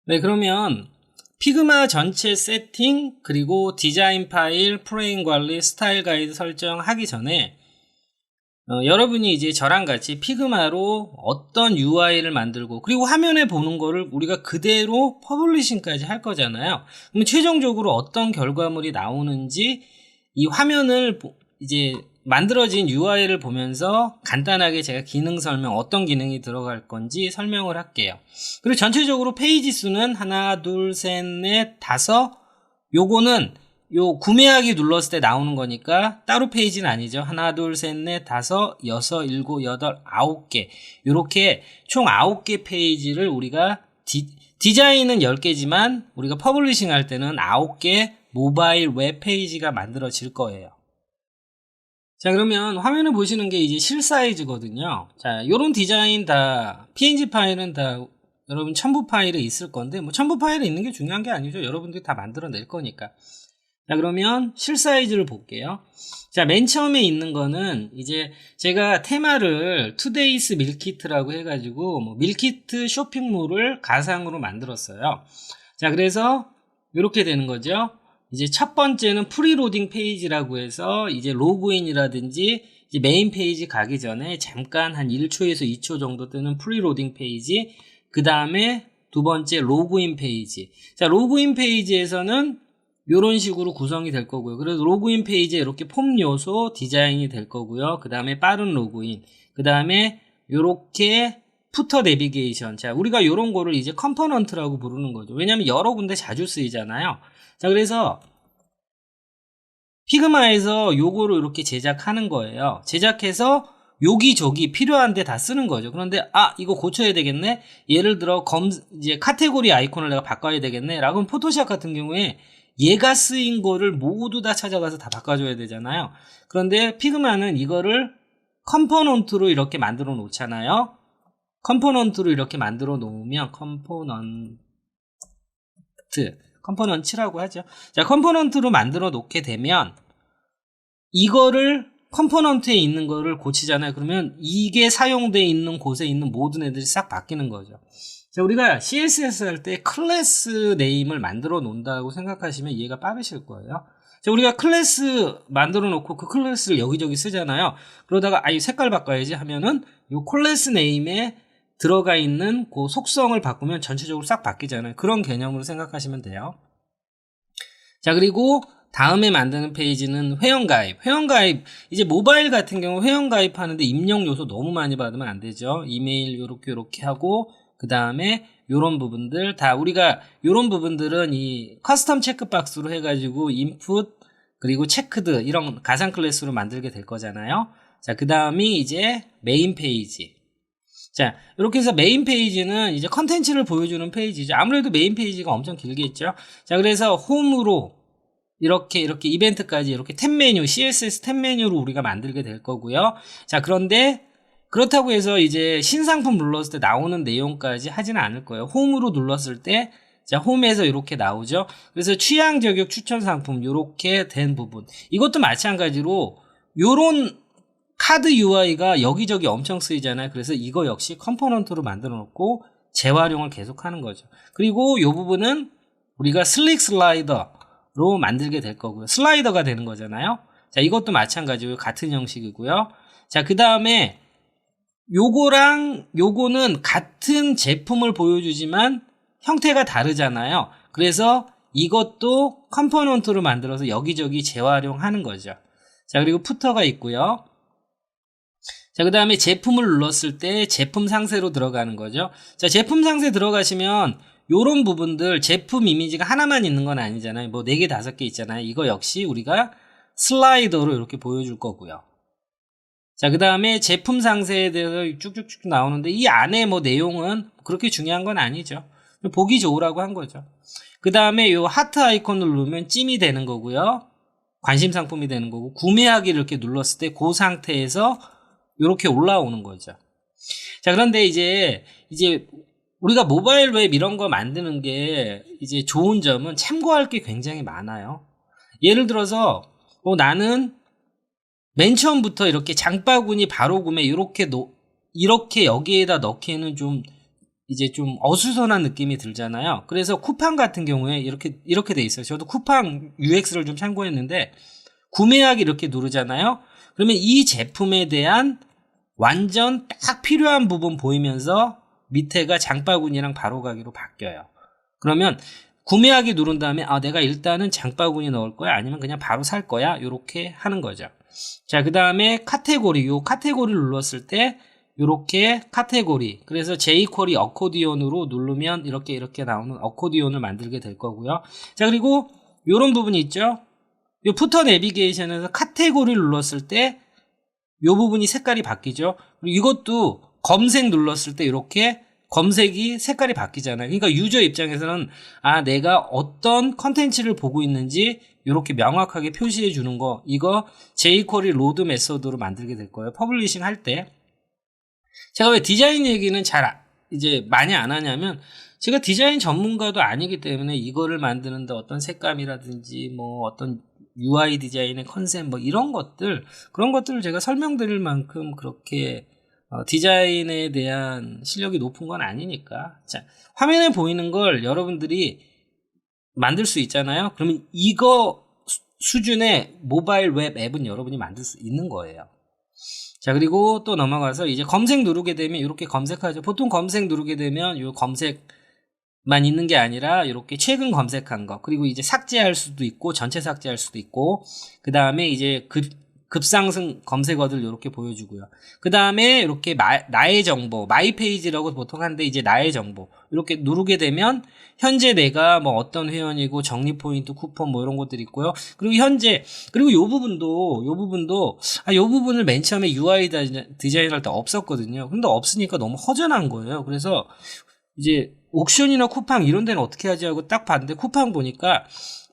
네, 그러면 피그마 전체 세팅, 그리고 디자인 파일, 프레임 관리, 스타일 가이드 설정하기 전에 여러분이 이제 저랑 같이 피그마로 어떤 UI를 만들고, 그리고 화면에 보는 거를 우리가 그대로 퍼블리싱까지 할 거잖아요. 그럼 최종적으로 어떤 결과물이 나오는지 이 화면을 이제 만들어진 UI를 보면서 간단하게 제가 기능 설명, 어떤 기능이 들어갈 건지 설명을 할게요. 그리고 전체적으로 페이지 수는 하나, 둘, 셋, 넷, 다섯. 요거는 요 구매하기 눌렀을 때 나오는 거니까 따로 페이지는 아니죠. 하나, 둘, 셋, 넷, 다섯, 여섯, 일곱, 여덟, 아홉 개. 요렇게 총 9개 페이지를 우리가 디자인은 10개지만 우리가 퍼블리싱 할 때는 9개 모바일 웹 페이지가 만들어질 거예요. 자, 그러면 화면을 보시는 게 이제 실 사이즈거든요. 자, 요런 디자인 다 PNG 파일은 다 여러분 첨부 파일에 있을 건데, 뭐 첨부 파일에 있는 게 중요한 게 아니죠. 여러분들이 다 만들어낼 거니까. 자, 그러면 실 사이즈를 볼게요. 자, 맨 처음에 있는 거는 이제 제가 테마를 투데이스 밀키트라고 해가지고 뭐 밀키트 쇼핑몰을 가상으로 만들었어요. 자, 그래서 이렇게 되는 거죠. 이제 첫 번째는 프리로딩 페이지라고 해서 이제 로그인이라든지 이제 메인 페이지 가기 전에 잠깐 한 1초에서 2초 정도 뜨는 프리로딩 페이지. 그 다음에 두 번째 로그인 페이지. 자, 로그인 페이지에서는 이런 식으로 구성이 될 거고요. 그래서 로그인 페이지에 이렇게 폼 요소 디자인이 될 거고요. 그 다음에 빠른 로그인. 그 다음에 이렇게 푸터 내비게이션. 자, 우리가 이런 거를 이제 컴포넌트라고 부르는 거죠. 왜냐하면 여러 군데 자주 쓰이잖아요. 자, 그래서 피그마에서 요거를 이렇게 제작하는 거예요. 제작해서 여기저기 필요한데 다 쓰는 거죠. 그런데 이거 고쳐야 되겠네. 예를 들어 이제 카테고리 아이콘을 내가 바꿔야 되겠네. 라고 포토샵 같은 경우에 얘가 쓰인 거를 모두 다 찾아가서 다 바꿔줘야 되잖아요. 그런데 피그마는 이거를 컴포넌트로 이렇게 만들어 놓잖아요. 컴포넌트로 이렇게 만들어 놓으면 컴포넌트라고 하죠. 자, 컴포넌트로 만들어 놓게 되면 이거를 컴포넌트에 있는 거를 고치잖아요. 그러면 이게 사용되어 있는 곳에 있는 모든 애들이 싹 바뀌는 거죠. 자, 우리가 CSS 할 때 클래스 네임을 만들어 놓는다고 생각하시면 이해가 빠르실 거예요. 자, 우리가 클래스 만들어 놓고 그 클래스를 여기저기 쓰잖아요. 그러다가 이 색깔 바꿔야지 하면은 이 클래스 네임에 들어가 있는 그 속성을 바꾸면 전체적으로 싹 바뀌잖아요. 그런 개념으로 생각하시면 돼요. 자, 그리고 다음에 만드는 페이지는 회원가입. 회원가입, 이제 모바일 같은 경우 회원가입 하는데 입력 요소 너무 많이 받으면 안 되죠. 이메일 요렇게 하고, 그 다음에 요런 부분들 다 우리가 요런 부분들은 이 커스텀 체크박스로 해가지고 인풋 그리고 체크드 이런 가상 클래스로 만들게 될 거잖아요. 자, 그 다음이 이제 메인 페이지. 자, 이렇게 해서 메인 페이지는 이제 컨텐츠를 보여주는 페이지죠. 아무래도 메인 페이지가 엄청 길겠죠. 자, 그래서 홈으로 이렇게 이벤트까지 이렇게 탭 메뉴, CSS 탭 메뉴로 우리가 만들게 될 거고요. 자, 그런데 그렇다고 해서 이제 신상품 눌렀을 때 나오는 내용까지 하지는 않을 거예요. 홈으로 눌렀을 때, 자, 홈에서 이렇게 나오죠. 그래서 취향 저격 추천 상품, 이렇게 된 부분. 이것도 마찬가지로, 요런 카드 UI가 여기저기 엄청 쓰이잖아요. 그래서 이거 역시 컴포넌트로 만들어 놓고 재활용을 계속 하는 거죠. 그리고 이 부분은 우리가 슬릭 슬라이더로 만들게 될 거고요. 슬라이더가 되는 거잖아요. 자, 이것도 마찬가지고 같은 형식이고요. 자, 그 다음에 요거랑 요거는 같은 제품을 보여주지만 형태가 다르잖아요. 그래서 이것도 컴포넌트로 만들어서 여기저기 재활용하는 거죠. 자, 그리고 푸터가 있고요. 자, 그 다음에 제품을 눌렀을 때 제품 상세로 들어가는 거죠. 자, 제품 상세 들어가시면 요런 부분들, 제품 이미지가 하나만 있는 건 아니잖아요. 뭐 4개, 5개 있잖아요. 이거 역시 우리가 슬라이더로 이렇게 보여줄 거고요. 자, 그 다음에 제품 상세에 대해서 쭉쭉쭉 나오는데 이 안에 뭐 내용은 그렇게 중요한 건 아니죠. 보기 좋으라고 한 거죠. 그 다음에 요 하트 아이콘을 누르면 찜이 되는 거고요. 관심 상품이 되는 거고, 구매하기를 이렇게 눌렀을 때 그 상태에서 이렇게 올라오는 거죠. 자, 그런데 이제 우리가 모바일 웹 이런 거 만드는 게 이제 좋은 점은 참고할 게 굉장히 많아요. 예를 들어서 나는 맨 처음부터 이렇게 장바구니 바로 구매 이렇게 여기에다 넣기에는 좀 이제 좀 어수선한 느낌이 들잖아요. 그래서 쿠팡 같은 경우에 이렇게 돼 있어요. 저도 쿠팡 UX를 좀 참고했는데 구매하기 이렇게 누르잖아요. 그러면 이 제품에 대한 완전 딱 필요한 부분 보이면서 밑에가 장바구니랑 바로 가기로 바뀌어요. 그러면 구매하기 누른 다음에 내가 일단은 장바구니 넣을 거야 아니면 그냥 바로 살 거야 이렇게 하는 거죠. 자, 그 다음에 카테고리, 요 카테고리를 눌렀을 때 요렇게 카테고리, 그래서 jQuery 어코디언으로 누르면 이렇게 나오는 어코디언을 만들게 될 거고요. 자, 그리고 요런 부분이 있죠. 요 푸터 내비게이션에서 카테고리를 눌렀을 때 요 부분이 색깔이 바뀌죠. 그리고 이것도 검색 눌렀을 때 이렇게 검색이 색깔이 바뀌잖아요. 그러니까 유저 입장에서는 내가 어떤 컨텐츠를 보고 있는지 이렇게 명확하게 표시해 주는 거, 이거 jQuery 로드 메서드로 만들게 될 거예요. 퍼블리싱 할 때. 제가 왜 디자인 얘기는 이제 많이 안 하냐면, 제가 디자인 전문가도 아니기 때문에 이거를 만드는데 어떤 색감이라든지 뭐 어떤 UI 디자인의 컨셉 뭐 이런 것들, 그런 것들을 제가 설명드릴 만큼 그렇게 디자인에 대한 실력이 높은 건 아니니까. 자, 화면에 보이는 걸 여러분들이 만들 수 있잖아요. 그러면 이거 수준의 모바일 웹 앱은 여러분이 만들 수 있는 거예요. 자, 그리고 또 넘어가서 이제 검색 누르게 되면 이렇게 검색하죠. 보통 검색 누르게 되면 요 검색만 있는 게 아니라 이렇게 최근 검색한 거, 그리고 이제 삭제할 수도 있고 전체 삭제할 수도 있고, 그 다음에 이제 급상승 검색어들 이렇게 보여주고요. 그 다음에 이렇게 나의 정보, 마이 페이지라고 보통 하는데 이제 나의 정보 이렇게 누르게 되면 현재 내가 뭐 어떤 회원이고 적립 포인트, 쿠폰 뭐 이런 것들이 있고요. 그리고 그리고 요 부분도 요 부분을 맨 처음에 UI 디자인 할 때 없었거든요. 근데 없으니까 너무 허전한 거예요. 그래서 이제 옥션이나 쿠팡 이런 데는 어떻게 하지 하고 딱 봤는데, 쿠팡 보니까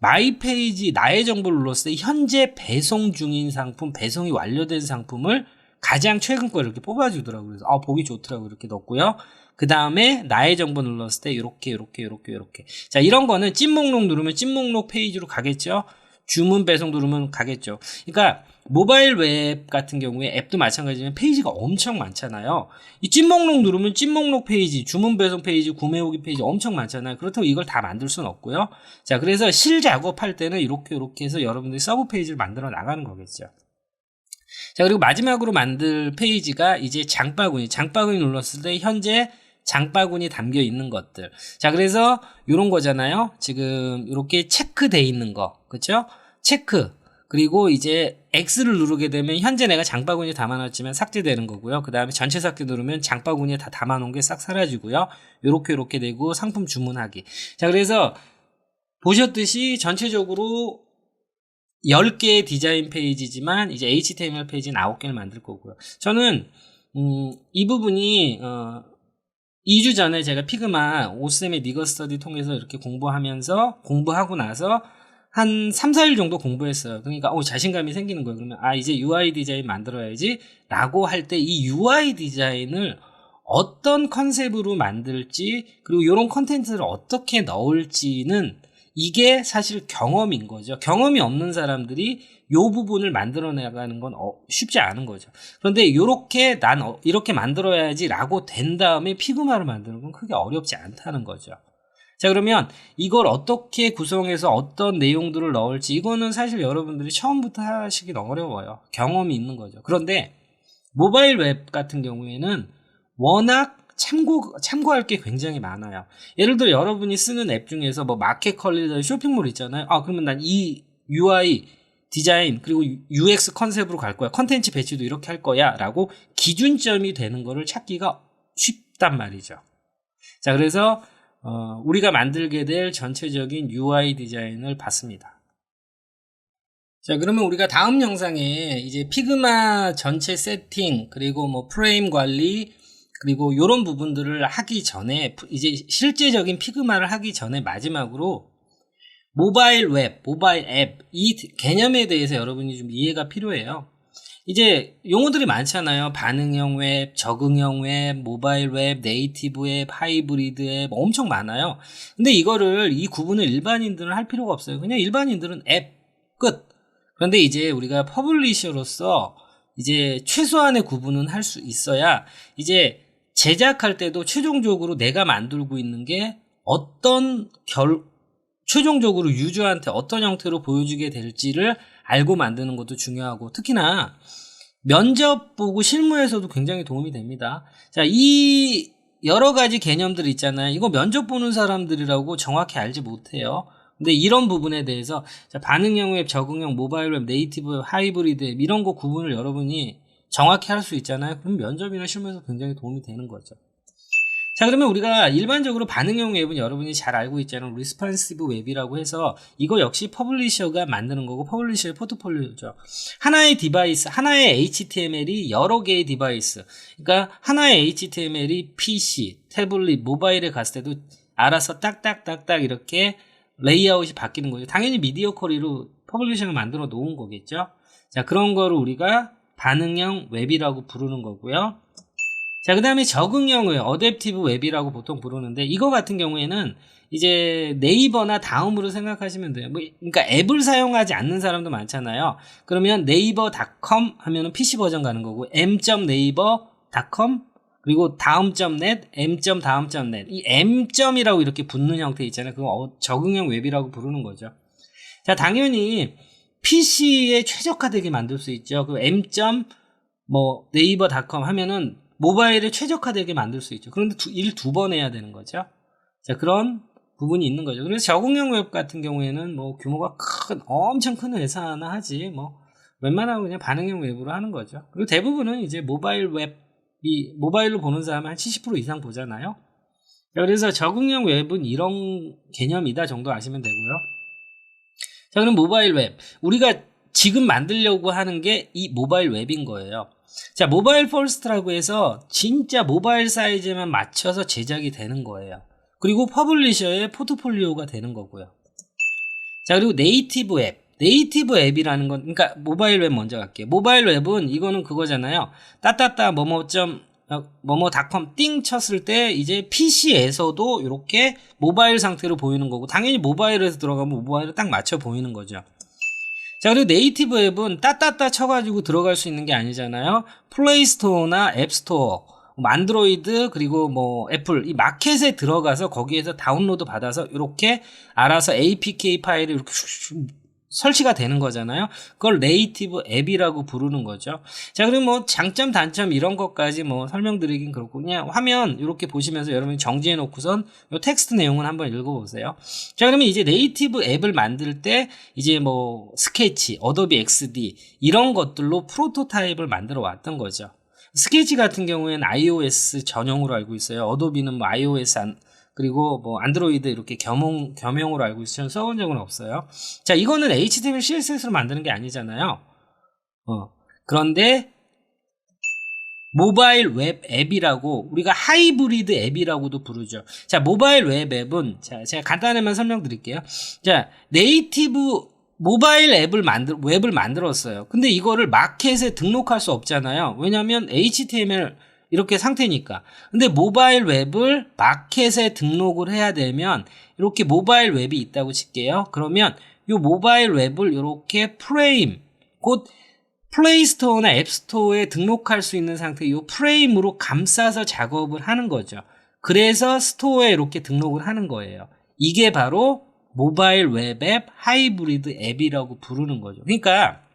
마이 페이지 나의 정보를 눌렀을 때 현재 배송 중인 상품, 배송이 완료된 상품을 가장 최근 거 이렇게 뽑아주더라고요. 그래서 보기 좋더라고요. 이렇게 넣었고요. 그 다음에 나의 정보 눌렀을 때 이렇게. 자, 이런 거는 찐 목록 누르면 찐 목록 페이지로 가겠죠. 주문 배송 누르면 가겠죠. 그러니까 모바일 웹 같은 경우에 앱도 마찬가지지만 페이지가 엄청 많잖아요. 이 찐 목록 누르면 찐 목록 페이지, 주문 배송 페이지, 구매 후기 페이지 엄청 많잖아요. 그렇다고 이걸 다 만들 수는 없고요. 자, 그래서 실 작업할 때는 이렇게 해서 여러분들이 서브 페이지를 만들어 나가는 거겠죠. 자, 그리고 마지막으로 만들 페이지가 이제 장바구니 눌렀을 때 현재 장바구니 담겨 있는 것들. 자, 그래서 요런 거잖아요. 지금 이렇게 체크돼 있는 거, 그렇죠? 체크. 그리고 이제 X를 누르게 되면 현재 내가 장바구니에 담아놨지만 삭제되는 거고요. 그 다음에 전체 삭제 누르면 장바구니에 다 담아놓은 게 싹 사라지고요. 요렇게 되고 상품 주문하기. 자, 그래서 보셨듯이 전체적으로 10개의 디자인 페이지지만 이제 HTML 페이지는 9개를 만들 거고요. 저는 이 부분이 2주 전에 제가 피그마 오스엠의 니거 스터디 통해서 이렇게 공부하고 나서 한 3, 4일 정도 공부했어요. 그러니까 자신감이 생기는 거예요. 그러면 이제 UI 디자인 만들어야지 라고 할 때 이 UI 디자인을 어떤 컨셉으로 만들지, 그리고 이런 컨텐츠를 어떻게 넣을지는 이게 사실 경험인 거죠. 경험이 없는 사람들이 요 부분을 만들어 나가는 건 쉽지 않은 거죠. 그런데 이렇게 만들어야지 라고 된 다음에 피그마를 만드는 건 크게 어렵지 않다는 거죠. 자, 그러면 이걸 어떻게 구성해서 어떤 내용들을 넣을지, 이거는 사실 여러분들이 처음부터 하시긴 어려워요. 경험이 있는 거죠. 그런데 모바일 웹 같은 경우에는 워낙 참고할 게 굉장히 많아요. 예를 들어 여러분이 쓰는 앱 중에서 뭐 마켓컬리나 쇼핑몰 있잖아요. 그러면 난 이 UI 디자인 그리고 UX 컨셉으로 갈 거야. 컨텐츠 배치도 이렇게 할 거야. 라고 기준점이 되는 거를 찾기가 쉽단 말이죠. 자, 그래서 우리가 만들게 될 전체적인 UI 디자인을 봤습니다. 자, 그러면 우리가 다음 영상에 이제 피그마 전체 세팅, 그리고 뭐 프레임 관리, 그리고 이런 부분들을 하기 전에, 이제 실제적인 피그마를 하기 전에 마지막으로 모바일 웹, 모바일 앱, 이 개념에 대해서 여러분이 좀 이해가 필요해요. 이제 용어들이 많잖아요. 반응형 웹, 적응형 웹, 모바일 웹, 네이티브 웹, 하이브리드 웹 엄청 많아요. 근데 이 구분을 일반인들은 할 필요가 없어요. 그냥 일반인들은 앱, 끝. 그런데 이제 우리가 퍼블리셔로서 이제 최소한의 구분은 할 수 있어야 이제 제작할 때도 최종적으로 내가 만들고 있는 게 최종적으로 유저한테 어떤 형태로 보여주게 될지를 알고 만드는 것도 중요하고, 특히나 면접 보고 실무에서도 굉장히 도움이 됩니다. 자, 이 여러 가지 개념들 있잖아요. 이거 면접 보는 사람들이라고 정확히 알지 못해요. 근데 이런 부분에 대해서 반응형 웹, 적응형, 모바일 웹, 네이티브 웹, 하이브리드 웹 이런 거 구분을 여러분이 정확히 할 수 있잖아요. 그럼 면접이나 실무에서 굉장히 도움이 되는 거죠. 자, 그러면 우리가 일반적으로 반응형 웹은 여러분이 잘 알고 있잖아요. 리스폰시브 웹이라고 해서 이거 역시 퍼블리셔가 만드는 거고, 퍼블리셔의 포트폴리오죠. 하나의 디바이스, 하나의 HTML이 여러 개의 디바이스, 그러니까 하나의 HTML이 PC, 태블릿, 모바일에 갔을 때도 알아서 딱딱딱딱 이렇게 레이아웃이 바뀌는 거죠. 당연히 미디어 쿼리로 퍼블리셔를 만들어 놓은 거겠죠. 자, 그런 거를 우리가 반응형 웹이라고 부르는 거고요. 자, 그 다음에 적응형 웹, 어댑티브 웹이라고 보통 부르는데, 이거 같은 경우에는 이제 네이버나 다음으로 생각하시면 돼요. 그러니까 앱을 사용하지 않는 사람도 많잖아요. 그러면 네이버.com 하면은 PC 버전 가는 거고, m.naver.com 그리고 다음.net, m.다음.net. 이 m.이라고 이렇게 붙는 형태 있잖아요. 그거 적응형 웹이라고 부르는 거죠. 자, 당연히 PC에 최적화되게 만들 수 있죠. 그 m.naver.com 하면은 모바일에 최적화되게 만들 수 있죠. 그런데 일 두 번 해야 되는 거죠. 자, 그런 부분이 있는 거죠. 그래서 적응형 웹 같은 경우에는 뭐 규모가 엄청 큰 회사나 하지, 뭐 웬만하면 그냥 반응형 웹으로 하는 거죠. 그리고 대부분은 이제 모바일로 보는 사람은 한 70% 이상 보잖아요. 자, 그래서 적응형 웹은 이런 개념이다 정도 아시면 되고요. 자, 그럼 모바일 웹. 우리가 지금 만들려고 하는 게 이 모바일 웹인 거예요. 자, 모바일 퍼스트라고 해서 진짜 모바일 사이즈에만 맞춰서 제작이 되는 거예요. 그리고 퍼블리셔의 포트폴리오가 되는 거고요. 자, 그리고 네이티브 앱. 네이티브 앱이라는 건, 그러니까 모바일 웹 먼저 갈게요. 모바일 웹은 이거는 그거잖아요. 뭐뭐닷컴 띵 쳤을 때 이제 PC에서도 이렇게 모바일 상태로 보이는 거고, 당연히 모바일에서 들어가면 모바일을 딱 맞춰 보이는 거죠. 자, 그리고 네이티브 앱은 따따따 쳐가지고 들어갈 수 있는 게 아니잖아요. 플레이스토어나 앱스토어, 안드로이드, 그리고 뭐 애플, 이 마켓에 들어가서 거기에서 다운로드 받아서 이렇게 알아서 APK 파일이 이렇게 설치가 되는 거잖아요. 그걸 네이티브 앱이라고 부르는 거죠. 자, 그리고 뭐 장점, 단점 이런 것까지 뭐 설명드리긴 그렇고, 그냥 화면 이렇게 보시면서 여러분이 정지해 놓고선 요 텍스트 내용을 한번 읽어보세요. 자, 그러면 이제 네이티브 앱을 만들 때 이제 뭐 스케치, 어도비 XD 이런 것들로 프로토타입을 만들어 왔던 거죠. 스케치 같은 경우에는 iOS 전용으로 알고 있어요. 어도비는 뭐 iOS 그리고 뭐 안드로이드 이렇게 겸용으로 알고 있어요. 저는 써본 적은 없어요. 자, 이거는 HTML, CSS로 만드는 게 아니잖아요. 그런데 모바일 웹 앱이라고, 우리가 하이브리드 앱이라고도 부르죠. 자, 모바일 웹 앱은, 자, 제가 간단히만 설명드릴게요. 자, 네이티브 모바일 웹을 만들었어요. 근데 이거를 마켓에 등록할 수 없잖아요. 왜냐면 HTML 이렇게 상태니까. 근데 모바일 웹을 마켓에 등록을 해야 되면 이렇게 모바일 웹이 있다고 칠게요. 그러면 이 모바일 웹을 이렇게 프레임, 곧 플레이스토어나 앱스토어에 등록할 수 있는 상태, 이 프레임으로 감싸서 작업을 하는 거죠. 그래서 스토어에 이렇게 등록을 하는 거예요. 이게 바로 모바일 웹 앱, 하이브리드 앱이라고 부르는 거죠. 그러니까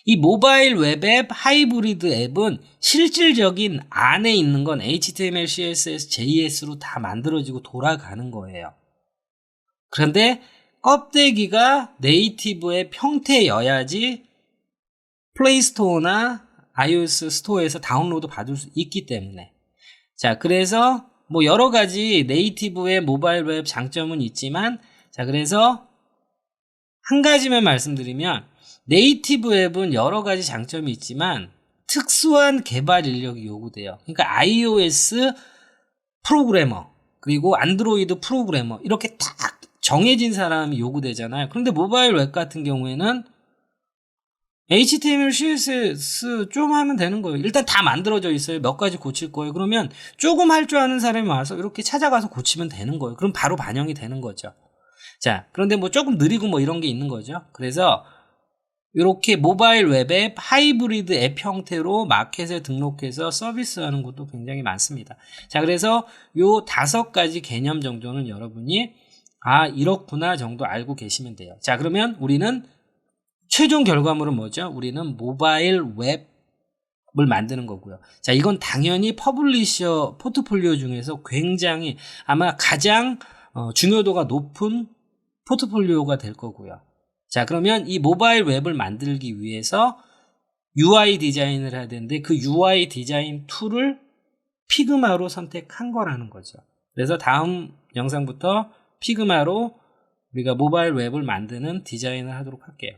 이 모바일 웹 앱, 하이브리드 앱은 실질적인 안에 있는 건 HTML, CSS, JS로 다 만들어지고 돌아가는 거예요. 그런데 껍데기가 네이티브의 형태여야지 플레이스토어나 iOS 스토어에서 다운로드 받을 수 있기 때문에. 자, 그래서 뭐 여러 가지 네이티브의 모바일 웹 장점은 있지만, 자, 그래서 한 가지만 말씀드리면, 네이티브 앱은 여러 가지 장점이 있지만 특수한 개발 인력이 요구돼요. 그러니까 iOS 프로그래머, 그리고 안드로이드 프로그래머 이렇게 딱 정해진 사람이 요구되잖아요. 그런데 모바일 웹 같은 경우에는 HTML, CSS 좀 하면 되는 거예요. 일단 다 만들어져 있어요. 몇 가지 고칠 거예요. 그러면 조금 할 줄 아는 사람이 와서 이렇게 찾아가서 고치면 되는 거예요. 그럼 바로 반영이 되는 거죠. 자, 그런데 뭐 조금 느리고 뭐 이런 게 있는 거죠. 그래서 이렇게 모바일 웹앱, 하이브리드 앱 형태로 마켓에 등록해서 서비스하는 것도 굉장히 많습니다. 자, 그래서 요 5가지 개념 정도는 여러분이 이렇구나 정도 알고 계시면 돼요. 자, 그러면 우리는 최종 결과물은 뭐죠? 우리는 모바일 웹을 만드는 거고요. 자, 이건 당연히 퍼블리셔 포트폴리오 중에서 굉장히 아마 가장 중요도가 높은 포트폴리오가 될 거고요. 자, 그러면 이 모바일 웹을 만들기 위해서 UI 디자인을 해야 되는데 그 UI 디자인 툴을 피그마로 선택한 거라는 거죠. 그래서 다음 영상부터 피그마로 우리가 모바일 웹을 만드는 디자인을 하도록 할게요.